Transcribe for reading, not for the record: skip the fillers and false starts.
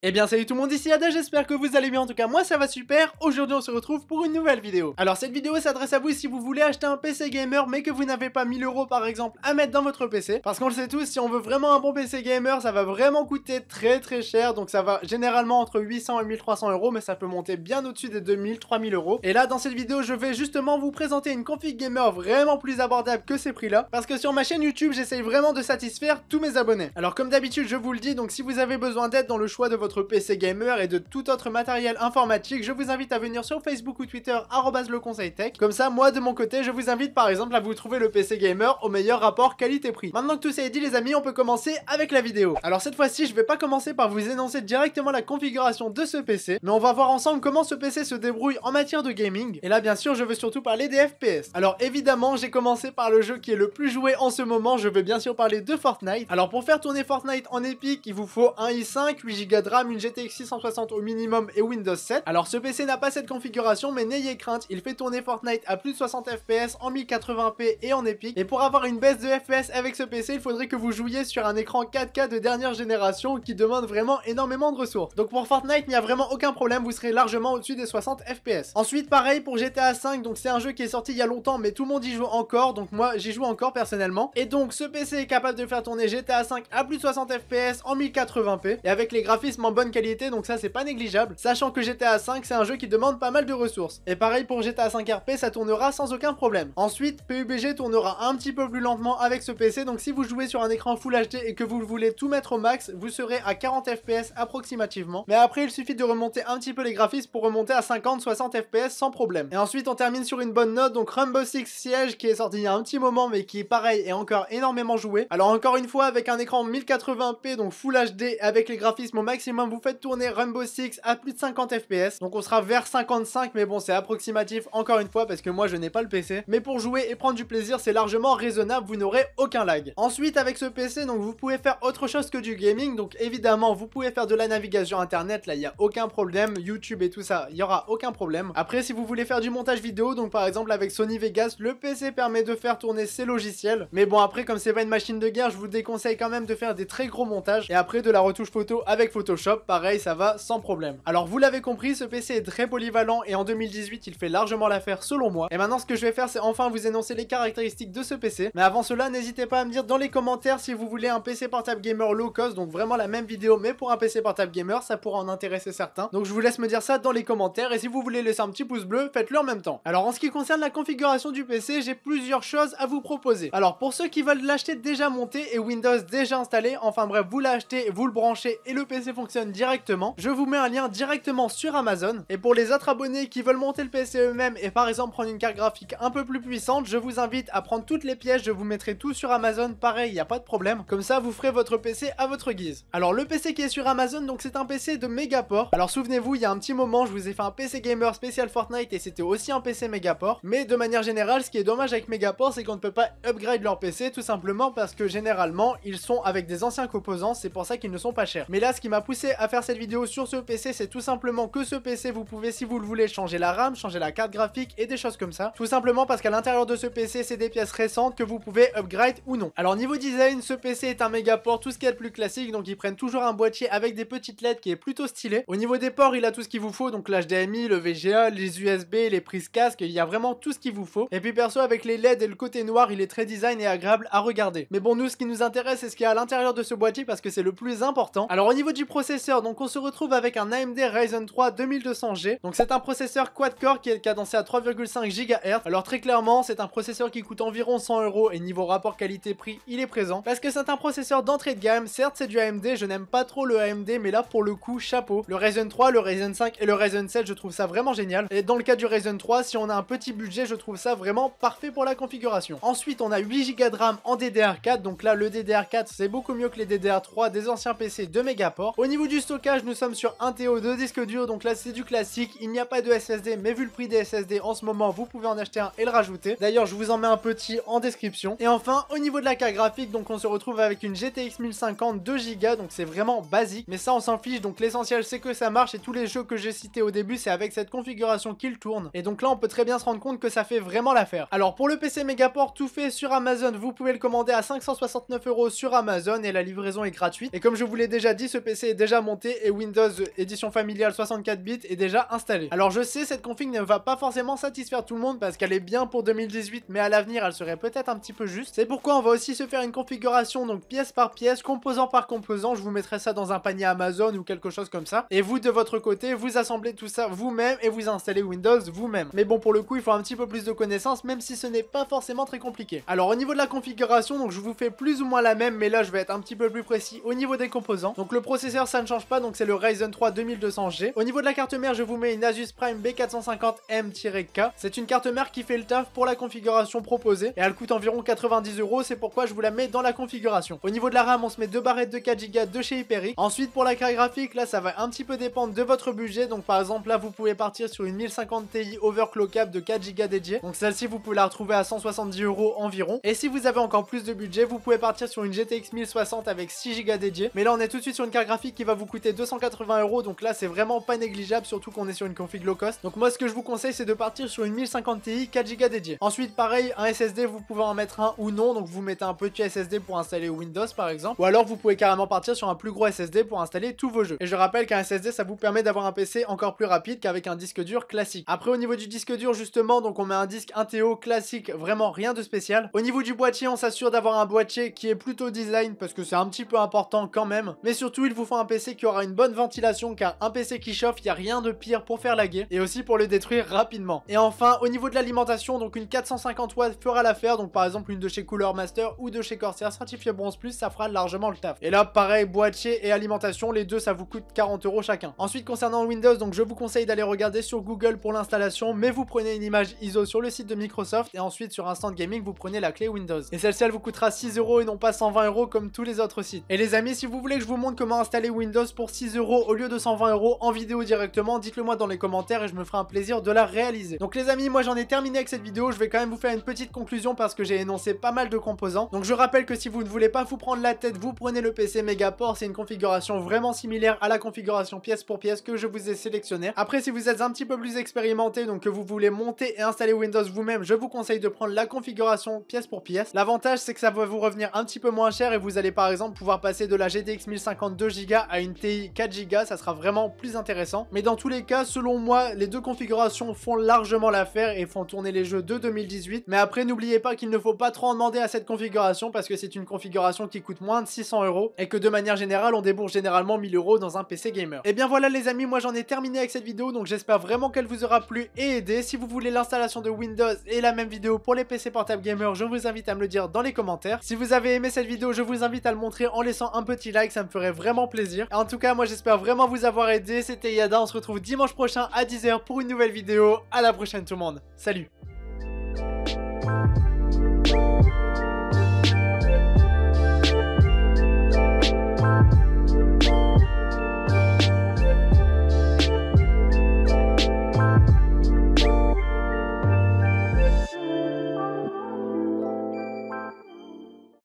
Eh bien salut tout le monde, ici Ada, j'espère que vous allez bien, en tout cas moi ça va super. Aujourd'hui on se retrouve pour une nouvelle vidéo. Alors cette vidéo s'adresse à vous si vous voulez acheter un PC gamer mais que vous n'avez pas 1000 € par exemple à mettre dans votre PC. Parce qu'on le sait tous, si on veut vraiment un bon PC gamer ça va vraiment coûter très cher. Donc ça va généralement entre 800 et 1300 € mais ça peut monter bien au-dessus des 2000, 3000 €. Et là dans cette vidéo je vais justement vous présenter une config gamer vraiment plus abordable que ces prix là. Parce que sur ma chaîne YouTube j'essaye vraiment de satisfaire tous mes abonnés. Alors comme d'habitude je vous le dis, donc si vous avez besoin d'aide dans le choix de votre PC gamer et de tout autre matériel informatique, je vous invite à venir sur Facebook ou Twitter @leconseiltech. Comme ça, moi de mon côté, je vous invite par exemple à vous trouver le PC gamer au meilleur rapport qualité-prix. Maintenant que tout ça est dit les amis, on peut commencer avec la vidéo. Alors cette fois-ci, je vais pas commencer par vous énoncer directement la configuration de ce PC, mais on va voir ensemble comment ce PC se débrouille en matière de gaming. Et là bien sûr, je veux surtout parler des FPS. Alors évidemment, j'ai commencé par le jeu qui est le plus joué en ce moment, je vais bien sûr parler de Fortnite. Alors pour faire tourner Fortnite en épique, il vous faut un i5, 8 Go de RAM, une GTX 660 au minimum et Windows 7. Alors ce PC n'a pas cette configuration mais n'ayez crainte, il fait tourner Fortnite à plus de 60 FPS en 1080p et en épique. Et pour avoir une baisse de FPS avec ce PC, il faudrait que vous jouiez sur un écran 4K de dernière génération qui demande vraiment énormément de ressources. Donc pour Fortnite, il n'y a vraiment aucun problème, vous serez largement au-dessus des 60 FPS. Ensuite pareil pour GTA 5, donc c'est un jeu qui est sorti il y a longtemps mais tout le monde y joue encore, donc moi j'y joue encore personnellement. Et donc ce PC est capable de faire tourner GTA 5 à plus de 60 FPS en 1080p et avec les graphismes en bonne qualité, donc ça c'est pas négligeable, sachant que GTA 5 c'est un jeu qui demande pas mal de ressources. Et pareil pour GTA 5 RP, ça tournera sans aucun problème. Ensuite PUBG tournera un petit peu plus lentement avec ce PC, donc si vous jouez sur un écran Full HD et que vous voulez tout mettre au max, vous serez à 40 FPS approximativement. Mais après il suffit de remonter un petit peu les graphismes pour remonter à 50-60 FPS sans problème. Et ensuite on termine sur une bonne note, donc Rainbow Six Siege qui est sorti il y a un petit moment mais qui est pareil et encore énormément joué. Alors encore une fois avec un écran 1080p donc Full HD avec les graphismes au maximum, vous faites tourner Rainbow Six à plus de 50 FPS, donc on sera vers 55 mais bon c'est approximatif encore une fois parce que moi je n'ai pas le PC, mais pour jouer et prendre du plaisir c'est largement raisonnable, vous n'aurez aucun lag. Ensuite avec ce PC donc vous pouvez faire autre chose que du gaming, donc évidemment vous pouvez faire de la navigation internet, là il n'y a aucun problème, YouTube et tout ça il n'y aura aucun problème. Après si vous voulez faire du montage vidéo, donc par exemple avec Sony Vegas, le PC permet de faire tourner ses logiciels, mais bon après comme c'est pas une machine de guerre, je vous déconseille quand même de faire des très gros montages. Et après de la retouche photo avec Photoshop, pareil ça va sans problème. Alors vous l'avez compris, ce PC est très polyvalent et en 2018 il fait largement l'affaire selon moi. Et maintenant ce que je vais faire c'est enfin vous énoncer les caractéristiques de ce PC. Mais avant cela n'hésitez pas à me dire dans les commentaires si vous voulez un PC portable gamer low cost, donc vraiment la même vidéo mais pour un PC portable gamer, ça pourra en intéresser certains. Donc je vous laisse me dire ça dans les commentaires et si vous voulez laisser un petit pouce bleu, faites-le en même temps. Alors en ce qui concerne la configuration du PC, j'ai plusieurs choses à vous proposer. Alors pour ceux qui veulent l'acheter déjà monté et Windows déjà installé, enfin bref vous l'achetez, vous le branchez et le PC fonctionne directement, je vous mets un lien directement sur Amazon. Et pour les autres abonnés qui veulent monter le PC eux-mêmes et par exemple prendre une carte graphique un peu plus puissante, je vous invite à prendre toutes les pièces, je vous mettrai tout sur Amazon, pareil, il n'y a pas de problème. Comme ça, vous ferez votre PC à votre guise. Alors le PC qui est sur Amazon, donc c'est un PC de Megaport. Alors souvenez-vous, il y a un petit moment, je vous ai fait un PC gamer spécial Fortnite et c'était aussi un PC Megaport. Mais de manière générale, ce qui est dommage avec Megaport, c'est qu'on ne peut pas upgrade leur PC tout simplement parce que généralement, ils sont avec des anciens composants, c'est pour ça qu'ils ne sont pas chers. Mais là, ce qui m'a poussé à faire cette vidéo sur ce PC, c'est tout simplement que ce PC, vous pouvez, si vous le voulez, changer la RAM, changer la carte graphique et des choses comme ça. Tout simplement parce qu'à l'intérieur de ce PC, c'est des pièces récentes que vous pouvez upgrade ou non. Alors niveau design, ce PC est un Megaport, tout ce qui est le plus classique, donc ils prennent toujours un boîtier avec des petites LED qui est plutôt stylé. Au niveau des ports, il a tout ce qu'il vous faut, donc l'HDMI, le VGA, les USB, les prises casque, il y a vraiment tout ce qu'il vous faut. Et puis perso, avec les LED et le côté noir, il est très design et agréable à regarder. Mais bon, nous, ce qui nous intéresse, c'est ce qu'il y a à l'intérieur de ce boîtier parce que c'est le plus important. Alors au niveau du processeur, donc on se retrouve avec un AMD Ryzen 3 2200G. Donc c'est un processeur quad-core qui est cadencé à 3,5 GHz. Alors très clairement, c'est un processeur qui coûte environ 100 € et niveau rapport qualité-prix, il est présent. Parce que c'est un processeur d'entrée de gamme, certes c'est du AMD, je n'aime pas trop le AMD, mais là pour le coup, chapeau. Le Ryzen 3, le Ryzen 5 et le Ryzen 7, je trouve ça vraiment génial. Et dans le cas du Ryzen 3, si on a un petit budget, je trouve ça vraiment parfait pour la configuration. Ensuite, on a 8 Go de RAM en DDR4, donc là le DDR4 c'est beaucoup mieux que les DDR3 des anciens PC de Megaport. Au niveau du stockage, nous sommes sur 1 TO de disque dur, donc là c'est du classique, il n'y a pas de SSD, mais vu le prix des SSD en ce moment, vous pouvez en acheter un et le rajouter. D'ailleurs, je vous en mets un petit en description. Et enfin, au niveau de la carte graphique, donc on se retrouve avec une GTX 1050 2 Go, donc c'est vraiment basique, mais ça on s'en fiche, donc l'essentiel c'est que ça marche et tous les jeux que j'ai cités au début, c'est avec cette configuration qu'il tourne. Et donc là, on peut très bien se rendre compte que ça fait vraiment l'affaire. Alors pour le PC Megaport, tout fait sur Amazon, vous pouvez le commander à 569 € sur Amazon et la livraison est gratuite. Et comme je vous l'ai déjà dit, ce PC est déjà déjà monté et Windows édition familiale 64 bits est déjà installé. Alors je sais, cette config ne va pas forcément satisfaire tout le monde parce qu'elle est bien pour 2018, mais à l'avenir elle serait peut-être un petit peu juste. C'est pourquoi on va aussi se faire une configuration, donc pièce par pièce, composant par composant. Je vous mettrai ça dans un panier Amazon ou quelque chose comme ça. Et vous de votre côté, vous assemblez tout ça vous-même et vous installez Windows vous-même. Mais bon, pour le coup, il faut un petit peu plus de connaissances, même si ce n'est pas forcément très compliqué. Alors au niveau de la configuration, donc je vous fais plus ou moins la même, mais là je vais être un petit peu plus précis au niveau des composants. Donc le processeur ça ne change pas, donc c'est le Ryzen 3 2200G. Au niveau de la carte mère, je vous mets une Asus Prime B450M-K. C'est une carte mère qui fait le taf pour la configuration proposée et elle coûte environ 90 €. C'est pourquoi je vous la mets dans la configuration. Au niveau de la RAM, on se met deux barrettes de 4 Go de chez Hyperic. Ensuite pour la carte graphique, là ça va un petit peu dépendre de votre budget. Donc par exemple là vous pouvez partir sur une 1050 Ti overclockable de 4 Go dédiée. Donc celle-ci vous pouvez la retrouver à 170 € environ. Et si vous avez encore plus de budget, vous pouvez partir sur une GTX 1060 avec 6 Go dédiée. Mais là on est tout de suite sur une carte graphique qui va vous coûter 280 €. Donc là c'est vraiment pas négligeable, surtout qu'on est sur une config low cost. Donc moi ce que je vous conseille c'est de partir sur une 1050 Ti 4 Go dédiée. Ensuite pareil, un SSD vous pouvez en mettre un ou non. Donc vous mettez un petit SSD pour installer Windows par exemple. Ou alors vous pouvez carrément partir sur un plus gros SSD pour installer tous vos jeux. Et je rappelle qu'un SSD ça vous permet d'avoir un PC encore plus rapide qu'avec un disque dur classique. Après au niveau du disque dur justement, donc on met un disque 1TO classique, vraiment rien de spécial. Au niveau du boîtier, on s'assure d'avoir un boîtier qui est plutôt design parce que c'est un petit peu important quand même. Mais surtout il vous faut un PC qui aura une bonne ventilation, car un PC qui chauffe, il n'y a rien de pire pour faire laguer et aussi pour le détruire rapidement. Et enfin au niveau de l'alimentation, donc une 450 watts fera l'affaire. Donc par exemple une de chez Cooler Master ou de chez Corsair certifié bronze plus, ça fera largement le taf. Et là pareil, boîtier et alimentation, les deux ça vous coûte 40 € chacun. Ensuite concernant Windows, donc je vous conseille d'aller regarder sur Google pour l'installation, mais vous prenez une image ISO sur le site de Microsoft et ensuite sur Instant Gaming vous prenez la clé Windows. Et celle-ci elle vous coûtera 6 € et non pas 120 € comme tous les autres sites. Et les amis, si vous voulez que je vous montre comment installer Windows pour 6 € au lieu de 120 € en vidéo directement, dites-le moi dans les commentaires et je me ferai un plaisir de la réaliser. Donc les amis, moi j'en ai terminé avec cette vidéo. Je vais quand même vous faire une petite conclusion parce que j'ai énoncé pas mal de composants. Donc je rappelle que si vous ne voulez pas vous prendre la tête, vous prenez le PC Megaport. C'est une configuration vraiment similaire à la configuration pièce pour pièce que je vous ai sélectionnée. Après si vous êtes un petit peu plus expérimenté, donc que vous voulez monter et installer Windows vous-même, je vous conseille de prendre la configuration pièce pour pièce. L'avantage c'est que ça va vous revenir un petit peu moins cher et vous allez par exemple pouvoir passer de la GTX 1050 2 Go à une TI 4 Go, ça sera vraiment plus intéressant. Mais dans tous les cas, selon moi, les deux configurations font largement l'affaire et font tourner les jeux de 2018. Mais après, n'oubliez pas qu'il ne faut pas trop en demander à cette configuration parce que c'est une configuration qui coûte moins de 600 € et que de manière générale, on débourse généralement 1000 € dans un PC gamer. Et bien voilà les amis, moi j'en ai terminé avec cette vidéo, donc j'espère vraiment qu'elle vous aura plu et aidé. Si vous voulez l'installation de Windows et la même vidéo pour les PC portables gamers, je vous invite à me le dire dans les commentaires. Si vous avez aimé cette vidéo, je vous invite à le montrer en laissant un petit like, ça me ferait vraiment plaisir. En tout cas, moi j'espère vraiment vous avoir aidé. C'était Yada, on se retrouve dimanche prochain à 10 h pour une nouvelle vidéo. À la prochaine tout le monde, salut.